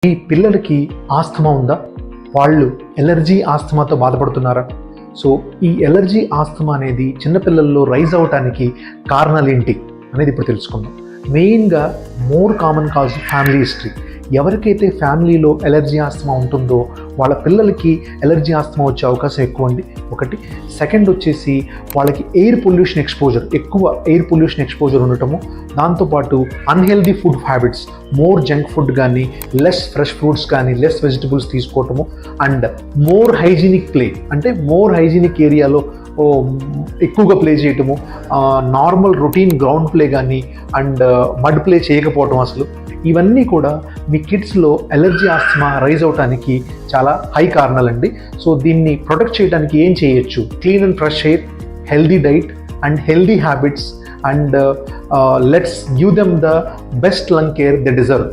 ఈ పిల్లలకి ఆస్తమా ఉందా? వాళ్ళు ఎలర్జీ ఆస్తమాతో బాధపడుతున్నారా? సో ఈ ఎలర్జీ ఆస్తమా అనేది చిన్నపిల్లల్లో రైజ్ అవటానికి కారణాలు ఏంటి అనేది ఇప్పుడు తెలుసుకుందాం. మెయిన్గా more common cause family history. ఎవరికైతే ఫ్యామిలీలో ఎలర్జీ ఆస్తమా ఉంటుందో వాళ్ళ పిల్లలకి ఎలర్జీ ఆస్తమా వచ్చే అవకాశం ఎక్కువ అండి. ఒకటి. సెకండ్ వచ్చేసి వాళ్ళకి ఎయిర్ పొల్యూషన్ ఎక్స్పోజర్, ఎక్కువ ఎయిర్ పొల్యూషన్ ఎక్స్పోజర్ ఉండటము, దాంతోపాటు unhealthy food habits, more junk food కానీ, లెస్ ఫ్రెష్ ఫ్రూట్స్ కానీ, లెస్ వెజిటబుల్స్ తీసుకోవటము, అండ్ మోర్ హైజీనిక్ ప్లే, అంటే మోర్ హైజీనిక్ ఏరియాలో ఎక్కువగా ప్లే చేయటము, నార్మల్ రొటీన్ గ్రౌండ్ ప్లే కానీ అండ్ మడ్ ప్లే చేయకపోవటం, అసలు ఇవన్నీ కూడా మీ కిడ్స్లో ఎలర్జీ ఆస్తమా రైజ్ అవడానికి చాలా హై కారణాలండి. సో దీన్ని ప్రొటెక్ట్ చేయడానికి ఏం చేయొచ్చు? Clean and fresh air, healthy diet and healthy habits, and let's give them the best lung care they deserve.